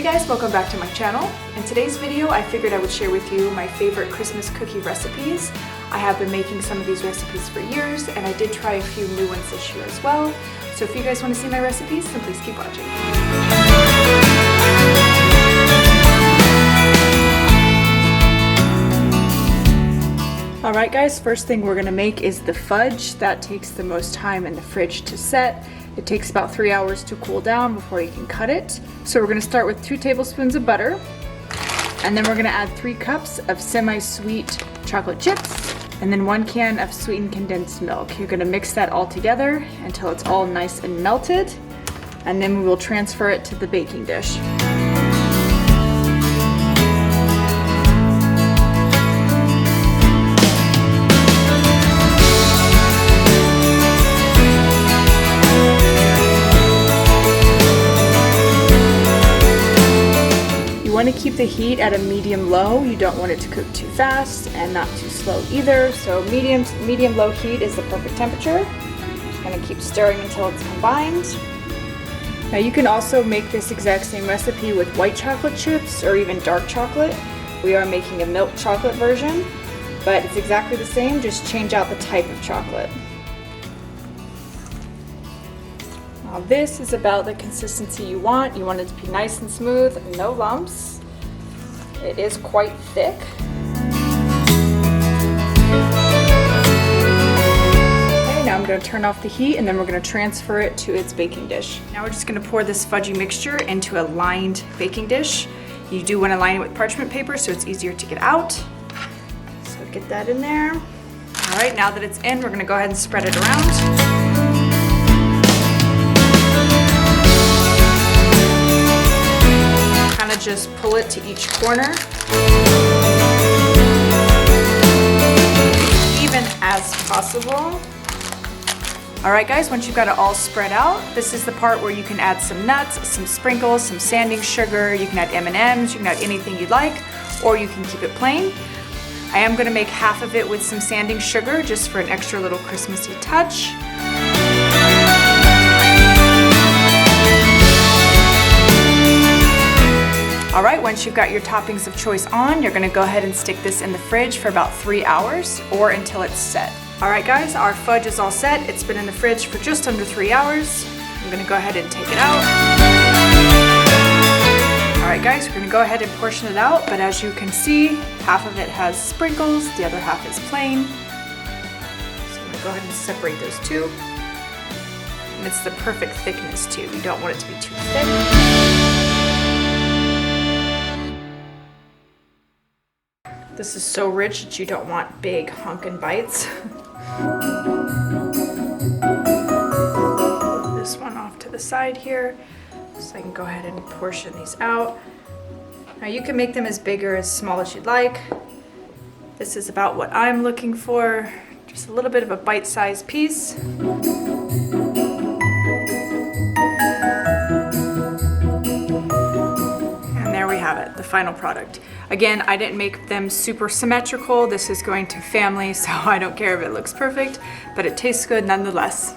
Hey guys, welcome back to my channel. In today's video, I figured I would share with you my favorite Christmas cookie recipes. I have been making some of these recipes for years, and I did try a few new ones this year as well. So if you guys want to see my recipes, then please keep watching. Alright guys, first thing we're going to make is the fudge. That takes the most time in the fridge to set. It takes about 3 hours to cool down before you can cut it. So we're going to start with 2 tablespoons of butter, and then we're going to add 3 cups of semi-sweet chocolate chips, and then 1 can of sweetened condensed milk. You're going to mix that all together until it's all nice and melted, and then we will transfer it to the baking dish. You want to keep the heat at a medium-low. You don't want it to cook too fast and not too slow either. So medium-low heat is the perfect temperature. Just going to keep stirring until it's combined. Now you can also make this exact same recipe with white chocolate chips or even dark chocolate. We are making a milk chocolate version, but it's exactly the same, just change out the type of chocolate. Now this is about the consistency you want. You want it to be nice and smooth, no lumps. It is quite thick. Okay, now I'm going to turn off the heat and then we're going to transfer it to its baking dish. Now we're just going to pour this fudgy mixture into a lined baking dish. You do want to line it with parchment paper so it's easier to get out. So get that in there. All right, now that it's in, we're going to go ahead and spread it around. Just pull it to each corner, even as possible. All right guys, once you've got it all spread out, this is the part where you can add some nuts, some sprinkles, some sanding sugar. You can add M&Ms, you can add anything you'd like, or you can keep it plain. I am going to make half of it with some sanding sugar just for an extra little Christmassy touch. All right, once you've got your toppings of choice on, you're gonna go ahead and stick this in the fridge for about 3 hours or until it's set. All right guys, our fudge is all set. It's been in the fridge for just under 3 hours. I'm gonna go ahead and take it out. All right guys, we're gonna go ahead and portion it out, but as you can see, half of it has sprinkles, the other half is plain. So I'm gonna go ahead and separate those two. And it's the perfect thickness too. You don't want it to be too thick. This is so rich that you don't want big honkin' bites. This one off to the side here, so I can go ahead and portion these out. Now you can make them as big or as small as you'd like. This is about what I'm looking for, just a little bit of a bite-sized piece. The final product. Again, I didn't make them super symmetrical. This is going to family, so I don't care if it looks perfect, but it tastes good nonetheless.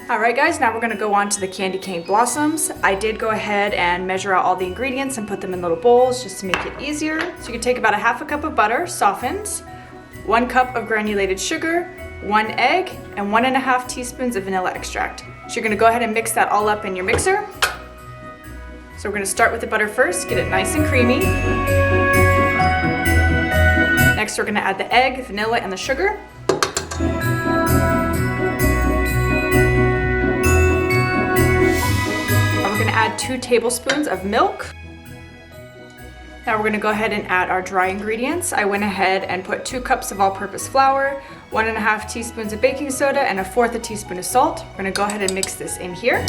All right guys, now we're gonna go on to the candy cane blossoms. I did go ahead and measure out all the ingredients and put them in little bowls just to make it easier. So you can take about a half a cup of butter, softened, 1 cup of granulated sugar, 1 egg, and 1.5 teaspoons of vanilla extract. So you're gonna go ahead and mix that all up in your mixer. So we're going to start with the butter first, get it nice and creamy. Next we're going to add the egg, vanilla, and the sugar. And we're going to add 2 tablespoons of milk. Now we're going to go ahead and add our dry ingredients. I went ahead and put 2 cups of all-purpose flour, 1.5 teaspoons of baking soda, and 1/4 teaspoon of salt. We're going to go ahead and mix this in here.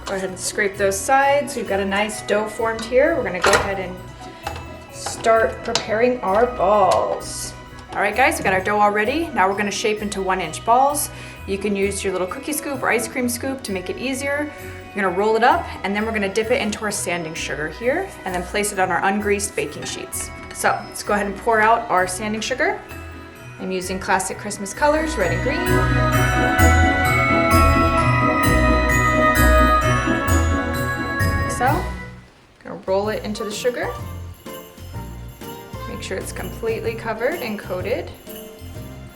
Go ahead and scrape those sides. We've got a nice dough formed here. We're gonna go ahead and start preparing our balls. All right guys, we got our dough all ready. Now we're gonna shape into 1-inch balls. You can use your little cookie scoop or ice cream scoop to make it easier. You're gonna roll it up and then we're gonna dip it into our sanding sugar here and then place it on our ungreased baking sheets. So let's go ahead and pour out our sanding sugar. I'm using classic Christmas colors, red and green. So, gonna roll it into the sugar. Make sure it's completely covered and coated.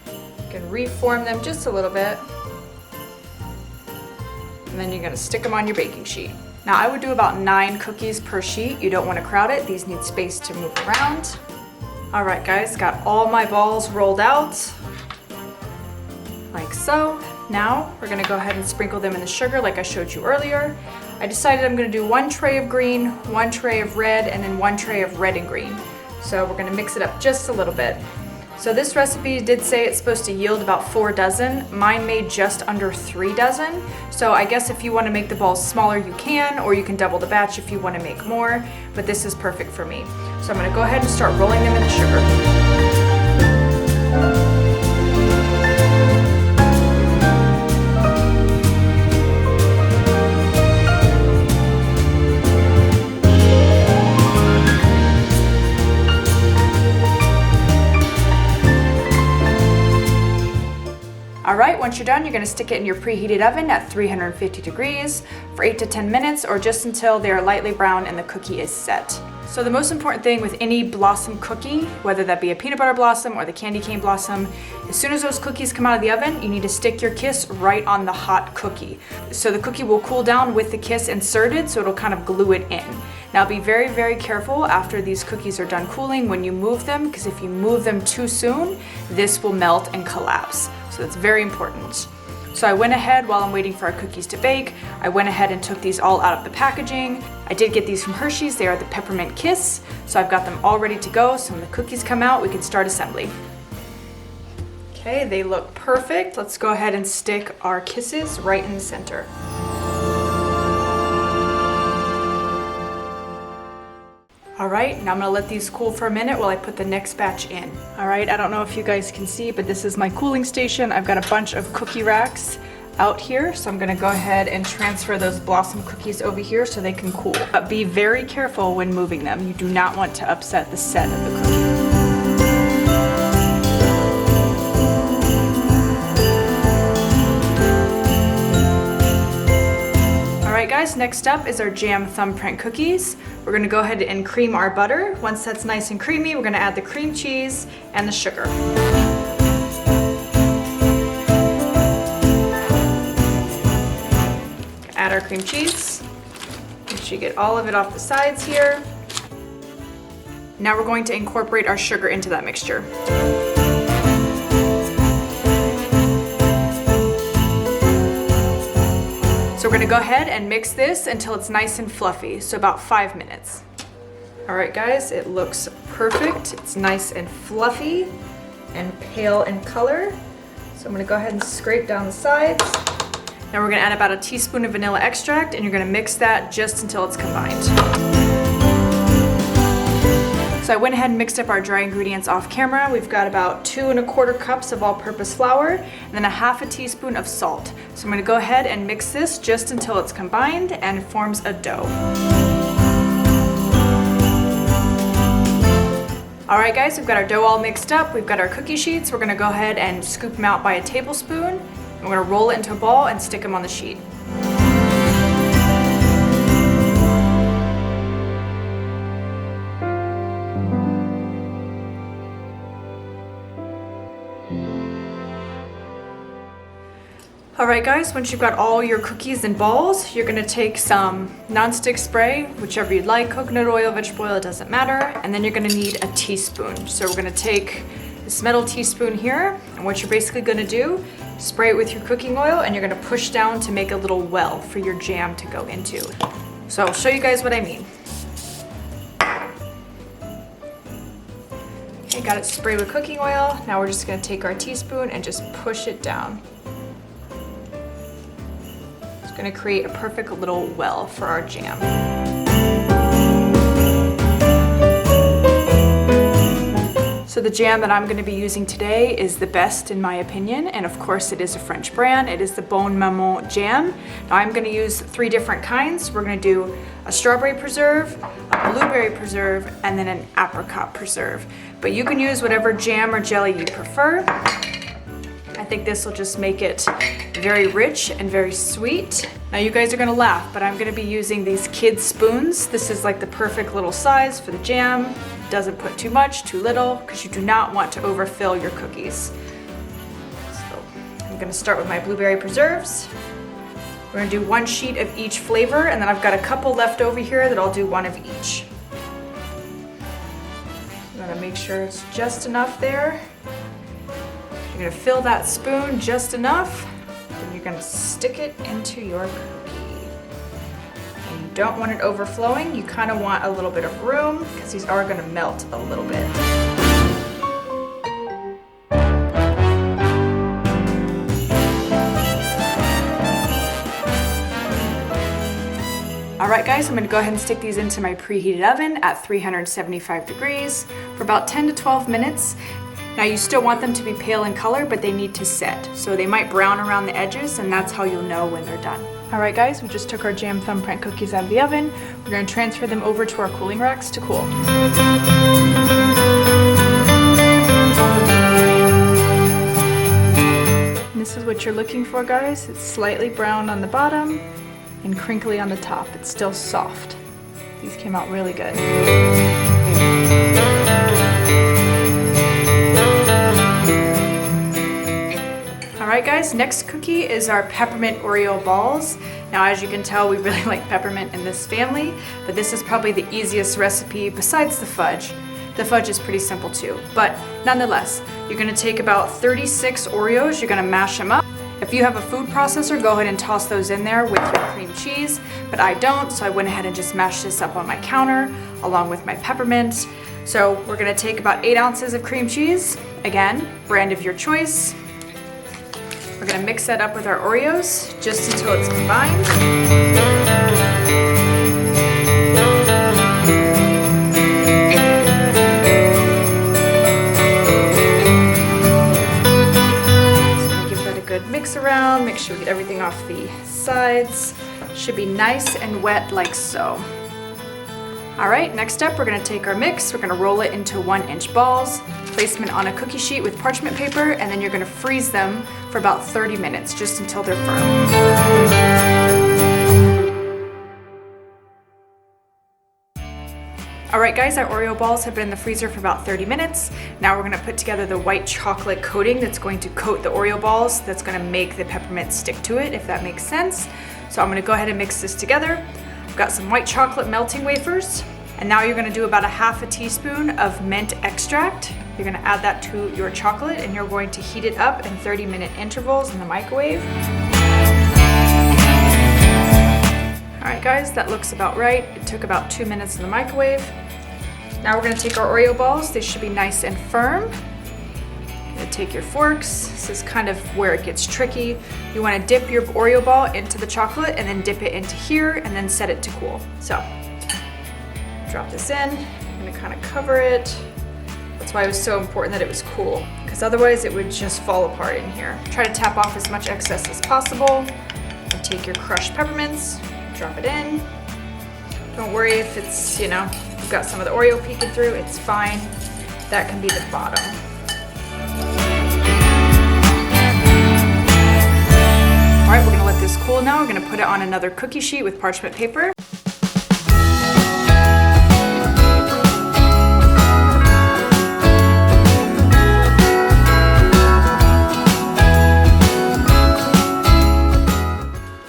You can reform them just a little bit. And then you're gonna stick them on your baking sheet. Now I would do about 9 cookies per sheet. You don't wanna crowd it. These need space to move around. All right guys, got all my balls rolled out, like so. Now we're gonna go ahead and sprinkle them in the sugar like I showed you earlier. I decided I'm gonna do 1 tray of green, 1 tray of red, and then 1 tray of red and green. So we're gonna mix it up just a little bit. So this recipe did say it's supposed to yield about 4 dozen. Mine made just under 3 dozen. So I guess if you wanna make the balls smaller, you can, or you can double the batch if you wanna make more, but this is perfect for me. So I'm gonna go ahead and start rolling them in the sugar. All right, once you're done, you're gonna stick it in your preheated oven at 350 degrees for 8 to 10 minutes or just until they are lightly brown and the cookie is set. So the most important thing with any blossom cookie, whether that be a peanut butter blossom or the candy cane blossom, as soon as those cookies come out of the oven, you need to stick your kiss right on the hot cookie. So the cookie will cool down with the kiss inserted, so it'll kind of glue it in. Now be very, very careful after these cookies are done cooling when you move them, because if you move them too soon, this will melt and collapse. So that's very important. So I went ahead while I'm waiting for our cookies to bake, I went ahead and took these all out of the packaging. I did get these from Hershey's, they are the Peppermint Kiss. So I've got them all ready to go, so when the cookies come out, we can start assembly. Okay, they look perfect. Let's go ahead and stick our kisses right in the center. All right, now I'm gonna let these cool for a minute while I put the next batch in. All right, I don't know if you guys can see, but this is my cooling station. I've got a bunch of cookie racks out here, so I'm gonna go ahead and transfer those blossom cookies over here so they can cool. But be very careful when moving them. You do not want to upset the set of the cookie. Alright guys, next up is our jam thumbprint cookies. We're gonna go ahead and cream our butter. Once that's nice and creamy, we're gonna add the cream cheese and the sugar. Add our cream cheese. Make sure you get all of it off the sides here. Now we're going to incorporate our sugar into that mixture. So we're gonna go ahead and mix this until it's nice and fluffy, so about 5 minutes. All right guys, it looks perfect. It's nice and fluffy and pale in color. So I'm gonna go ahead and scrape down the sides. Now we're gonna add about a teaspoon of vanilla extract and you're gonna mix that just until it's combined. So I went ahead and mixed up our dry ingredients off camera. We've got about 2 1/4 cups of all-purpose flour and then a 1/2 teaspoon of salt. So I'm gonna go ahead and mix this just until it's combined and forms a dough. All right guys, we've got our dough all mixed up. We've got our cookie sheets. We're gonna go ahead and scoop them out by a tablespoon. We're gonna roll it into a ball and stick them on the sheet. Alright guys, once you've got all your cookies and balls, you're gonna take some nonstick spray, whichever you'd like, coconut oil, vegetable oil, it doesn't matter, and then you're gonna need a teaspoon. So we're gonna take this metal teaspoon here, and what you're basically gonna do, spray it with your cooking oil, and you're gonna push down to make a little well for your jam to go into. So I'll show you guys what I mean. Okay, got it sprayed with cooking oil. Now we're just gonna take our teaspoon and just push it down. Going to create a perfect little well for our jam. So the jam that I'm going to be using today is the best in my opinion, and of course it is a French brand. It is the Bonne Maman jam. Now I'm going to use 3 different kinds. We're going to do a strawberry preserve, a blueberry preserve, and then an apricot preserve. But you can use whatever jam or jelly you prefer. I think this will just make it very rich and very sweet. Now you guys are gonna laugh, but I'm gonna be using these kids spoons. This is like the perfect little size for the jam. Doesn't put too much, too little, because you do not want to overfill your cookies. So I'm gonna start with my blueberry preserves. We're gonna do 1 sheet of each flavor, and then I've got a couple left over here that I'll do 1 of each. I'm gonna make sure it's just enough there. You're gonna fill that spoon just enough, and you're gonna stick it into your cookie. And you don't want it overflowing. You kind of want a little bit of room because these are gonna melt a little bit. All right guys, I'm gonna go ahead and stick these into my preheated oven at 375 degrees for about 10 to 12 minutes. Now you still want them to be pale in color, but they need to set. So they might brown around the edges, and that's how you'll know when they're done. All right guys, we just took our jam thumbprint cookies out of the oven. We're gonna transfer them over to our cooling racks to cool. And this is what you're looking for, guys. It's slightly brown on the bottom and crinkly on the top. It's still soft. These came out really good. Alright guys, next cookie is our peppermint Oreo balls. Now as you can tell, we really like peppermint in this family, but this is probably the easiest recipe besides the fudge. The fudge is pretty simple too, but nonetheless, you're gonna take about 36 Oreos, you're gonna mash them up. If you have a food processor, go ahead and toss those in there with your cream cheese, but I don't, so I went ahead and just mashed this up on my counter along with my peppermint. So we're gonna take about 8 ounces of cream cheese, again, brand of your choice. We're gonna mix that up with our Oreos just until it's combined. Good mix around, make sure we get everything off the sides. Should be nice and wet like so. All right, next up, we're gonna take our mix, we're gonna roll it into 1-inch balls, place them on a cookie sheet with parchment paper, and then you're gonna freeze them for about 30 minutes, just until they're firm. All right guys, our Oreo balls have been in the freezer for about 30 minutes. Now we're gonna put together the white chocolate coating that's going to coat the Oreo balls, that's gonna make the peppermint stick to it, if that makes sense. So I'm gonna go ahead and mix this together. I've got some white chocolate melting wafers, and now you're gonna do about a half a teaspoon of mint extract. You're gonna add that to your chocolate, and you're going to heat it up in 30-minute intervals in the microwave. All right guys, that looks about right. It took about 2 minutes in the microwave. Now we're gonna take our Oreo balls. They should be nice and firm. You're gonna take your forks. This is kind of where it gets tricky. You wanna dip your Oreo ball into the chocolate and then dip it into here and then set it to cool. So, drop this in. I'm gonna kind of cover it. That's why it was so important that it was cool, because otherwise it would just fall apart in here. Try to tap off as much excess as possible. And take your crushed peppermints, drop it in. Don't worry if it's, you've got some of the Oreo peeking through, it's fine. That can be the bottom. All right, we're gonna let this cool now. We're gonna put it on another cookie sheet with parchment paper.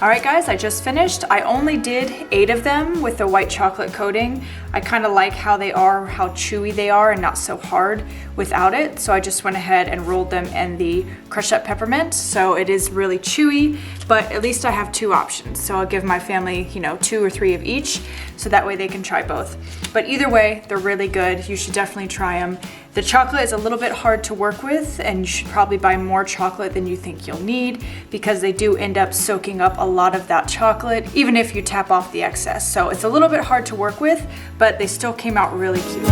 All right guys, I just finished. I only did 8 of them with the white chocolate coating. I kind of like how they are, how chewy they are and not so hard without it. So I just went ahead and rolled them in the crushed up peppermint. So it is really chewy, but at least I have 2 options. So I'll give my family, 2 or 3 of each, so that way they can try both. But either way, they're really good. You should definitely try them. The chocolate is a little bit hard to work with, and you should probably buy more chocolate than you think you'll need, because they do end up soaking up a lot of that chocolate, even if you tap off the excess. So it's a little bit hard to work with, but they still came out really cute.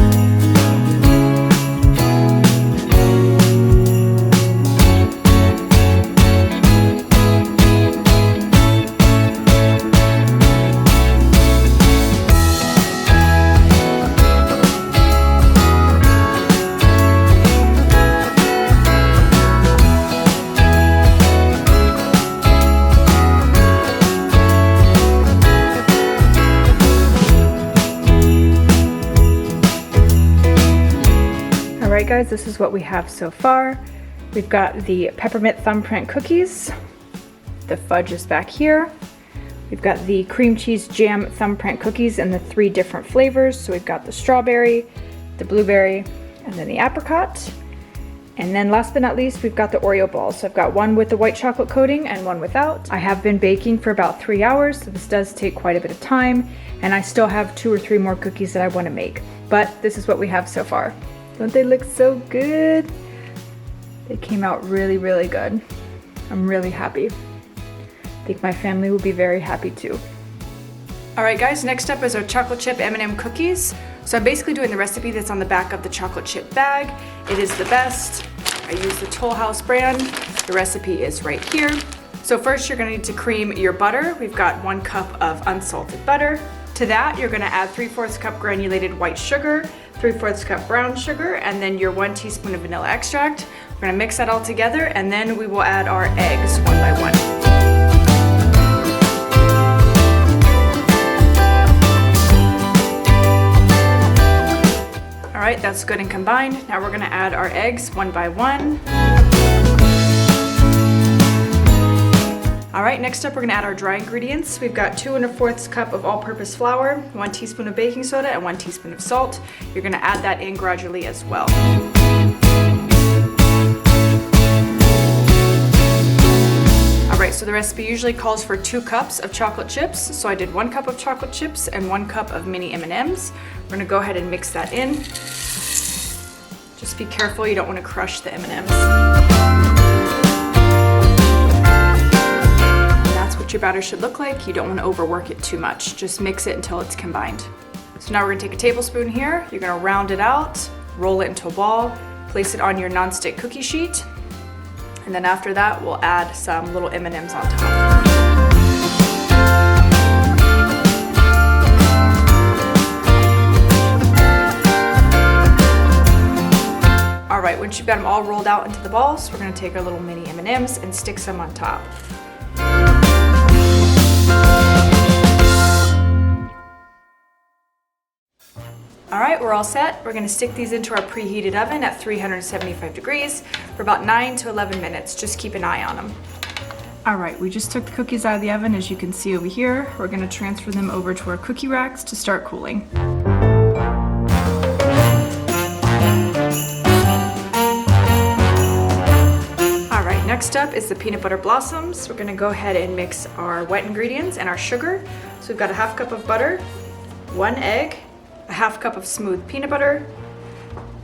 guys, this is what we have so far. We've got the peppermint thumbprint cookies. The fudge is back here. We've got the cream cheese jam thumbprint cookies in the 3 different flavors. So we've got the strawberry, the blueberry, and then the apricot. And then last but not least, we've got the Oreo balls. So I've got one with the white chocolate coating and one without. I have been baking for about 3 hours, so this does take quite a bit of time. And I still have 2 or 3 more cookies that I want to make. But this is what we have so far. Don't they look so good? They came out really, really good. I'm really happy. I think my family will be very happy too. All right guys, next up is our chocolate chip M&M cookies. So I'm basically doing the recipe that's on the back of the chocolate chip bag. It is the best. I use the Toll House brand. The recipe is right here. So first you're gonna need to cream your butter. We've got 1 cup of unsalted butter. To that, you're gonna add 3/4 cup granulated white sugar, 3/4 cup brown sugar, and then your 1 teaspoon of vanilla extract. We're gonna mix that all together, and then we will add our eggs one by one. All right, that's good and combined. Now we're gonna add our eggs one by one. All right, next up we're gonna add our dry ingredients. We've got 2 1/4 cup of all-purpose flour, 1 teaspoon of baking soda, and 1 teaspoon of salt. You're gonna add that in gradually as well. All right, so the recipe usually calls for 2 cups of chocolate chips. So I did 1 cup of chocolate chips and 1 cup of mini M&Ms. We're gonna go ahead and mix that in. Just be careful, you don't wanna crush the M&Ms. That's what your batter should look like. You don't wanna overwork it too much. Just mix it until it's combined. So now we're gonna take a tablespoon here. You're gonna round it out, roll it into a ball, place it on your nonstick cookie sheet. And then after that, we'll add some little M&Ms on top. All right, once you've got them all rolled out into the balls, we're gonna take our little mini M&Ms and stick some on top. All right, we're all set. We're gonna stick these into our preheated oven at 375 degrees for about 9 to 11 minutes. Just keep an eye on them. All right, we just took the cookies out of the oven, as you can see over here. We're gonna transfer them over to our cookie racks to start cooling. All right, next up is the peanut butter blossoms. We're gonna go ahead and mix our wet ingredients and our sugar. So we've got a 1/2 cup of butter, 1 egg, a 1/2 cup of smooth peanut butter,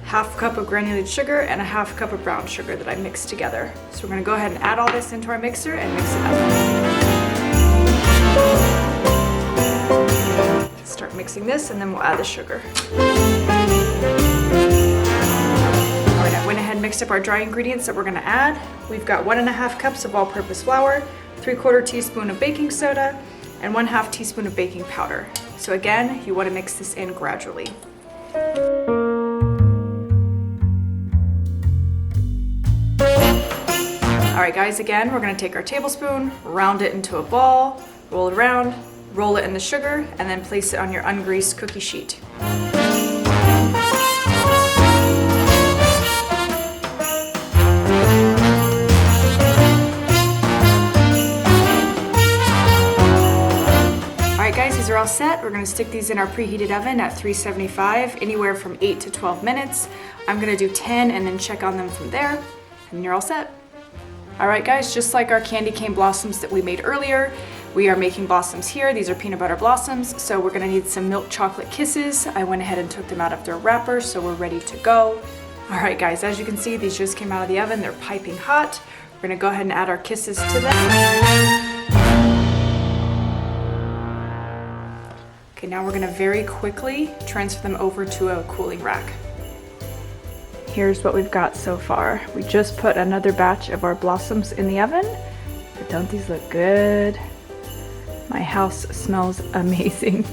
1/2 cup of granulated sugar, and a 1/2 cup of brown sugar that I mixed together. So we're gonna go ahead and add all this into our mixer and mix it up. Start mixing this and then we'll add the sugar. All right, I went ahead and mixed up our dry ingredients that we're gonna add. We've got 1 1/2 cups of all-purpose flour, 3/4 teaspoon of baking soda, and 1/2 teaspoon of baking powder. So again, you want to mix this in gradually. All right guys, again, we're gonna take our tablespoon, round it into a ball, roll it around, roll it in the sugar, and then place it on your ungreased cookie sheet. These are all set. We're gonna stick these in our preheated oven at 375, anywhere from 8 to 12 minutes. I'm gonna do 10 and then check on them from there, and you're all set. All right guys, just like our candy cane blossoms that we made earlier, we are making blossoms here. These are peanut butter blossoms, so we're gonna need some milk chocolate kisses. I went ahead and took them out of their wrapper, so we're ready to go. All right guys, as you can see, these just came out of the oven. They're piping hot. We're gonna go ahead and add our kisses to them. Okay, now we're gonna very quickly transfer them over to a cooling rack. Here's what we've got so far. We just put another batch of our blossoms in the oven, but don't these look good? My house smells amazing.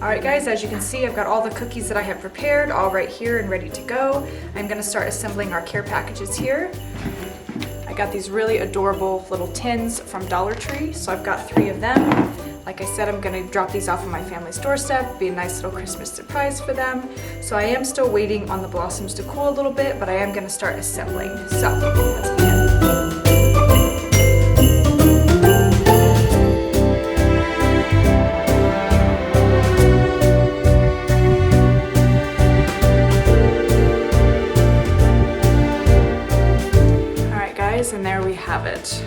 All right guys, as you can see, I've got all the cookies that I have prepared all right here and ready to go. I'm gonna start assembling our care packages here. I I got these really adorable little tins from Dollar Tree, so I've got 3 of them. Like I said, I'm gonna drop these off on my family's doorstep, be a nice little Christmas surprise for them. So I am still waiting on the blossoms to cool a little bit, but I am gonna start assembling. So let's begin. And there we have it.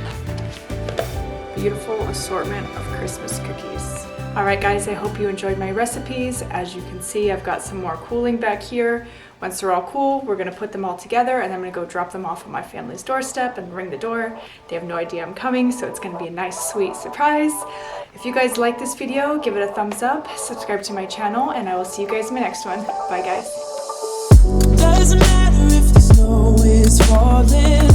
Beautiful assortment of Christmas cookies. All right guys, I hope you enjoyed my recipes. As you can see, I've got some more cooling back here. Once they're all cool, we're gonna put them all together and I'm gonna go drop them off on my family's doorstep and ring the door. They have no idea I'm coming, so it's gonna be a nice, sweet surprise. If you guys like this video, give it a thumbs up, subscribe to my channel, and I will see you guys in my next one. Bye guys. Doesn't matter if the snow is falling.